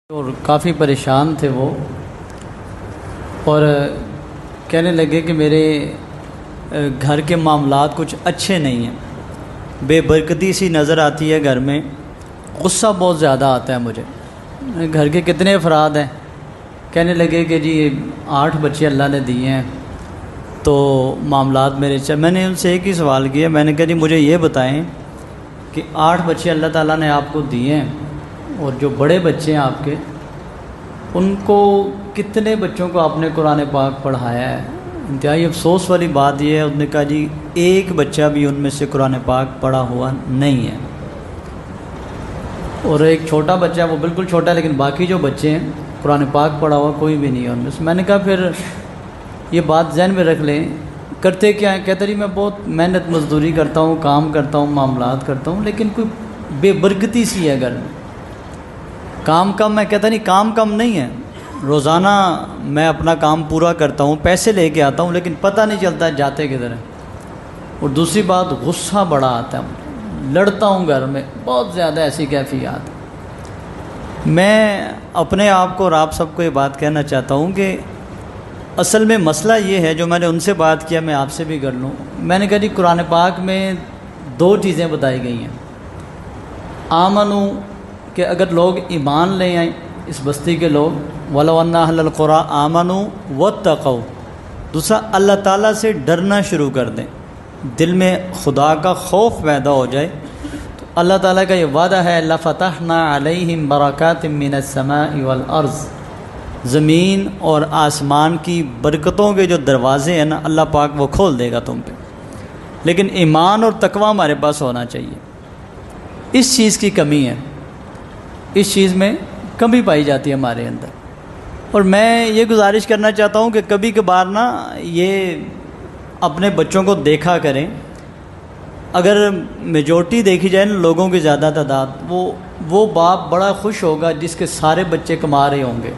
اور کافی پریشان تھے وہ، اور کہنے لگے کہ میرے گھر کے معاملات کچھ اچھے نہیں ہیں، بے برکتی سی نظر آتی ہے گھر میں، غصہ بہت زیادہ آتا ہے مجھے۔ گھر کے کتنے افراد ہیں؟ کہنے لگے کہ جی 8 بچے اللہ نے دیے ہیں، تو معاملات میرے میں نے ان سے ایک ہی سوال کیا، میں نے کہا جی مجھے یہ بتائیں کہ 8 بچے اللہ تعالیٰ نے آپ کو دیے ہیں، اور جو بڑے بچے ہیں آپ کے، ان کو کتنے بچوں کو آپ نے قرآن پاک پڑھایا ہے؟ انتہائی افسوس والی بات یہ ہے، اس نے کہا جی ایک بچہ بھی ان میں سے قرآن پاک پڑھا ہوا نہیں ہے، اور ایک چھوٹا بچہ، وہ بالکل چھوٹا ہے، لیکن باقی جو بچے ہیں قرآن پاک پڑھا ہوا کوئی بھی نہیں ہے ان میں سے۔ میں نے کہا پھر یہ بات ذہن میں رکھ لیں، کرتے کیا ہیں؟ کہتا جی میں بہت محنت مزدوری کرتا ہوں، کام کرتا ہوں، معاملات کرتا ہوں، لیکن کوئی بے برکتی سی ہے گھر میں، کام کم ہے۔ کہتا نہیں کام کم نہیں ہے، روزانہ میں اپنا کام پورا کرتا ہوں، پیسے لے کے آتا ہوں، لیکن پتہ نہیں چلتا جاتے کدھر ہیں۔ اور دوسری بات، غصہ بڑا آتا ہے مجھے، لڑتا ہوں گھر میں، بہت زیادہ ایسی کیفیات۔ میں اپنے آپ کو اور آپ سب کو یہ بات کہنا چاہتا ہوں کہ اصل میں مسئلہ یہ ہے، جو میں نے ان سے بات کیا میں آپ سے بھی کر لوں۔ میں نے کہا جی قرآن پاک میں 2 چیزیں بتائی گئی ہیں، آمنو کہ اگر لوگ ایمان لے آئیں، اس بستی کے لوگ، وَلَوْ أَنَّ أَهْلَ الْقُرَىٰ آمَنُوا وَاتَّقَوْا، دوسرا اللہ تعالیٰ سے ڈرنا شروع کر دیں، دل میں خدا کا خوف پیدا ہو جائے، تو اللہ تعالیٰ کا یہ وعدہ ہے لَفَتَحْنَا عَلَيْهِمْ بَرَكَاتٍ مِّنَ السَّمَاءِ وَالْأَرْضِ، زمین اور آسمان کی برکتوں کے جو دروازے ہیں نا، اللہ پاک وہ کھول دے گا تم پہ، لیکن ایمان اور تقوی ہمارے پاس ہونا چاہیے۔ اس چیز کی کمی ہے، اس چیز میں کمی پائی جاتی ہے ہمارے اندر، اور میں یہ گزارش کرنا چاہتا ہوں کہ کبھی کبھار نا یہ اپنے بچوں کو دیکھا کریں، اگر میجورٹی دیکھی جائے نا لوگوں کی زیادہ تعداد، وہ باپ بڑا خوش ہوگا جس کے سارے بچے کما رہے ہوں گے،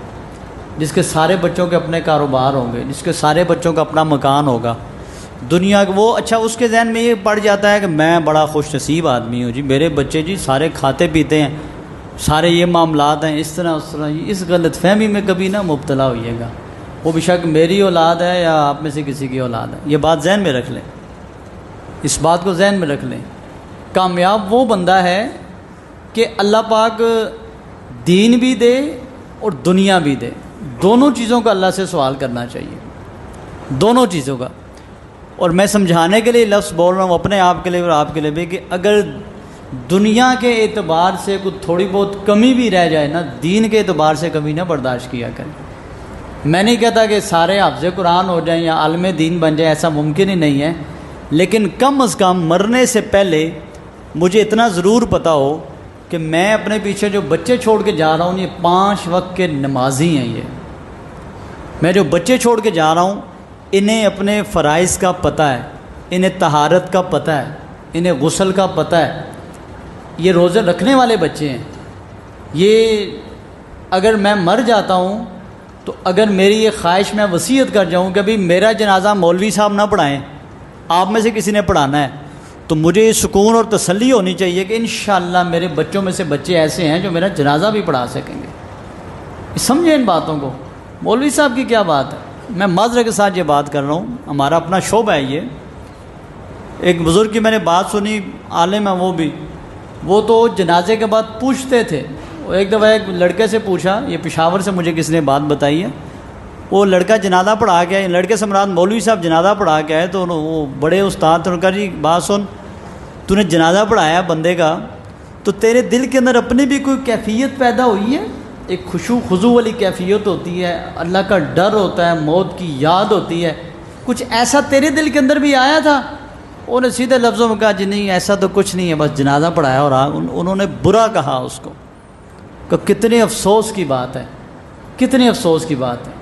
جس کے سارے بچوں کے اپنے کاروبار ہوں گے، جس کے سارے بچوں کا اپنا مکان ہوگا دنیا کا، وہ اچھا اس کے ذہن میں یہ پڑ جاتا ہے کہ میں بڑا خوش نصیب آدمی ہوں جی، میرے بچے جی سارے کھاتے پیتے ہیں، سارے یہ معاملات ہیں، اس طرح اس طرح۔ اس غلط فہمی میں کبھی نہ مبتلا ہوئیے گا، وہ بے شک میری اولاد ہے یا آپ میں سے کسی کی اولاد ہے، یہ بات ذہن میں رکھ لیں، اس بات کو ذہن میں رکھ لیں۔ کامیاب وہ بندہ ہے کہ اللہ پاک دین بھی دے اور دنیا بھی دے، دونوں چیزوں کا اللہ سے سوال کرنا چاہیے، دونوں چیزوں کا۔ اور میں سمجھانے کے لیے لفظ بول رہا ہوں اپنے آپ کے لیے اور آپ کے لیے بھی، کہ اگر دنیا کے اعتبار سے کوئی تھوڑی بہت کمی بھی رہ جائے نا، دین کے اعتبار سے کمی نہ برداشت کیا کریں۔ میں نہیں کہتا کہ سارے حافظ قرآن ہو جائیں یا عالم دین بن جائیں، ایسا ممکن ہی نہیں ہے، لیکن کم از کم مرنے سے پہلے مجھے اتنا ضرور پتہ ہو کہ میں اپنے پیچھے جو بچے چھوڑ کے جا رہا ہوں، یہ 5 وقت کے نمازی ہیں، یہ میں جو بچے چھوڑ کے جا رہا ہوں انہیں اپنے فرائض کا پتہ ہے، انہیں طہارت کا پتہ ہے، انہیں غسل کا پتہ ہے، یہ روزے رکھنے والے بچے ہیں۔ یہ اگر میں مر جاتا ہوں تو اگر میری یہ خواہش میں وصیت کر جاؤں کہ ابھی میرا جنازہ مولوی صاحب نہ پڑھائیں، آپ میں سے کسی نے پڑھانا ہے، تو مجھے یہ سکون اور تسلی ہونی چاہیے کہ انشاءاللہ میرے بچوں میں سے بچے ایسے ہیں جو میرا جنازہ بھی پڑھا سکیں گے۔ سمجھیں ان باتوں کو، مولوی صاحب کی کیا بات ہے، میں معذرت کے ساتھ یہ بات کر رہا ہوں، ہمارا اپنا شعبہ ہے یہ۔ ایک بزرگ کی میں نے بات سنی، عالم ہے وہ تو جنازے کے بعد پوچھتے تھے، ایک دفعہ ایک لڑکے سے پوچھا، یہ پشاور سے مجھے کسی نے بات بتائی ہے، وہ لڑکا جنازہ پڑھا کے آئے، لڑکے سے مراد مولوی صاحب جنازہ پڑھا کے آئے، تو وہ بڑے استاد تھے، انہوں نے کہا جی بات سن، تو نے جنازہ پڑھایا بندے کا، تو تیرے دل کے اندر اپنی بھی کوئی کیفیت پیدا ہوئی ہے، ایک خشوع خضوع والی کیفیت ہوتی ہے، اللہ کا ڈر ہوتا ہے، موت کی یاد ہوتی ہے، کچھ ایسا تیرے دل کے اندر بھی آیا تھا؟ انہوں نے سیدھے لفظوں میں کہا جی نہیں ایسا تو کچھ نہیں ہے، بس جنازہ پڑھایا، اور انہوں نے برا کہا اس کو، کہ کتنے افسوس کی بات ہے، کتنے افسوس کی بات ہے۔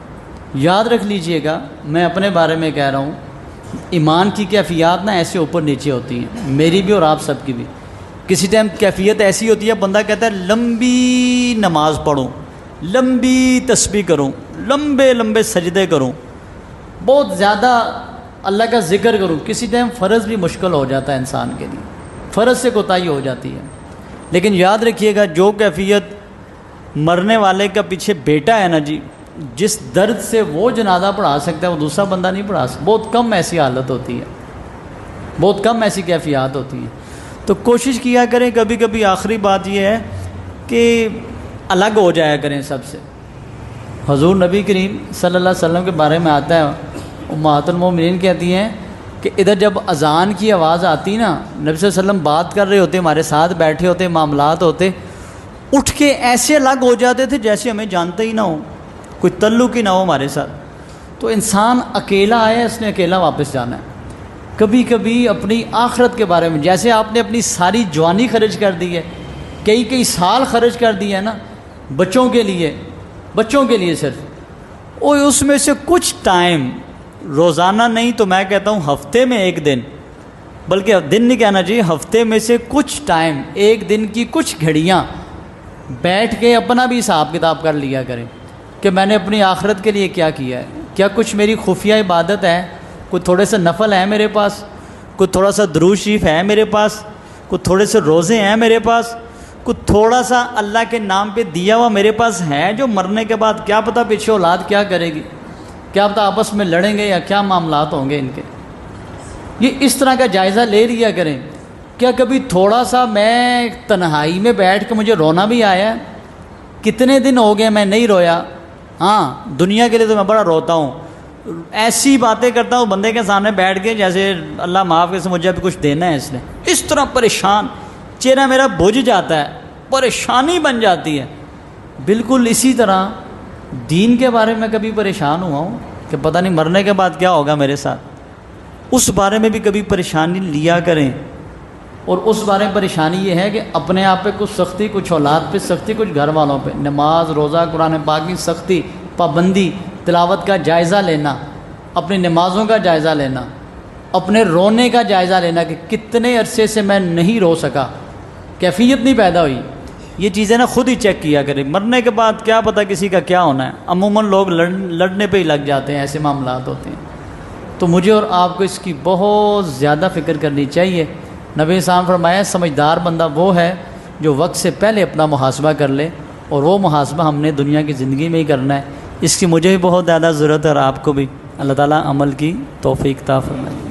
یاد رکھ لیجئے گا، میں اپنے بارے میں کہہ رہا ہوں، ایمان کی کیفیات نہ ایسے اوپر نیچے ہوتی ہیں، میری بھی اور آپ سب کی بھی۔ کسی ٹائم کیفیت ایسی ہوتی ہے بندہ کہتا ہے لمبی نماز پڑھوں، لمبی تسبیح کروں، لمبے لمبے سجدے کروں، بہت زیادہ اللہ کا ذکر کروں، کسی ٹائم فرض بھی مشکل ہو جاتا ہے انسان کے لیے، فرض سے کوتاہی ہو جاتی ہے۔ لیکن یاد رکھیے گا جو کیفیت مرنے والے کا پیچھے بیٹا ہے نا جی، جس درد سے وہ جنازہ پڑھا سکتا ہے وہ دوسرا بندہ نہیں پڑھا سکتا. بہت کم ایسی حالت ہوتی ہے، بہت کم ایسی کیفیات ہوتی ہیں. تو کوشش کیا کریں کبھی کبھی. آخری بات یہ ہے کہ الگ ہو جایا کریں سب سے. حضور نبی کریم صلی اللہ علیہ وسلم کے بارے میں آتا ہے، امہات المومنین کہتی ہیں کہ ادھر جب اذان کی آواز آتی نا، نبی صلی اللہ علیہ وسلم بات کر رہے ہوتے، ہمارے ساتھ بیٹھے ہوتے، معاملات ہوتے، اٹھ کے ایسے الگ ہو جاتے تھے جیسے ہمیں جانتے ہی نہ ہو، کوئی تعلق ہی نہ ہو ہمارے ساتھ. تو انسان اکیلا آیا، اس نے اکیلا واپس جانا ہے. کبھی کبھی اپنی آخرت کے بارے میں، جیسے آپ نے اپنی ساری جوانی خرچ کر دی ہے، کئی سال خرچ کر دی ہے نا بچوں کے لیے صرف، اور اس میں سے کچھ ٹائم، روزانہ نہیں تو میں کہتا ہوں ہفتے میں ایک دن، بلکہ دن نہیں کہنا چاہیے، ہفتے میں سے کچھ ٹائم، ایک دن کی کچھ گھڑیاں بیٹھ کے اپنا بھی حساب کتاب کر لیا کریں کہ میں نے اپنی آخرت کے لیے کیا کیا ہے. کیا کچھ میری خفیہ عبادت ہے؟ کوئی تھوڑے سے نفل ہیں میرے پاس، کوئی تھوڑا سا درود شریف ہے میرے پاس، کوئی تھوڑے سے روزے ہیں میرے پاس، کوئی تھوڑا سا اللہ کے نام پہ دیا ہوا میرے پاس ہے، جو مرنے کے بعد کیا پتہ پیچھے اولاد کیا کرے گی، کیا پتہ آپس میں لڑیں گے یا کیا معاملات ہوں گے ان کے. یہ اس طرح کا جائزہ لے لیا کریں. کیا کبھی تھوڑا سا میں تنہائی میں بیٹھ کے مجھے رونا بھی آیا ہے؟ کتنے دن ہو گئے میں نہیں رویا. ہاں دنیا کے لیے تو میں بڑا روتا ہوں، ایسی باتیں کرتا ہوں بندے کے سامنے بیٹھ کے جیسے اللہ معاف کرے مجھے ابھی کچھ دینا ہے اس نے. اس طرح پریشان، چہرہ میرا بجھ جاتا ہے، پریشانی بن جاتی ہے. بالکل اسی طرح دین کے بارے میں کبھی پریشان ہوا ہوں کہ پتہ نہیں مرنے کے بعد کیا ہوگا میرے ساتھ. اس بارے میں بھی کبھی پریشانی لیا کریں. اور اس بارے میں پریشانی یہ ہے کہ اپنے آپ پہ کچھ سختی، کچھ اولاد پہ سختی، کچھ گھر والوں پہ، نماز روزہ قرآن پاک کی سختی، پابندی، تلاوت کا جائزہ لینا، اپنی نمازوں کا جائزہ لینا، اپنے رونے کا جائزہ لینا کہ کتنے عرصے سے میں نہیں رو سکا، کیفیت نہیں پیدا ہوئی. یہ چیزیں نا خود ہی چیک کیا کریں. مرنے کے بعد کیا پتہ کسی کا کیا ہونا ہے. عموماً لوگ لڑنے پہ ہی لگ جاتے ہیں، ایسے معاملات ہوتے ہیں. تو مجھے اور آپ کو اس کی بہت زیادہ فکر کرنی چاہیے. نبی صاحب فرمایا سمجھدار بندہ وہ ہے جو وقت سے پہلے اپنا محاسبہ کر لے، اور وہ محاسبہ ہم نے دنیا کی زندگی میں ہی کرنا ہے. اس کی مجھے بھی بہت زیادہ ضرورت ہے اور آپ کو بھی. اللہ تعالیٰ عمل کی توفیق عطا فرمائے.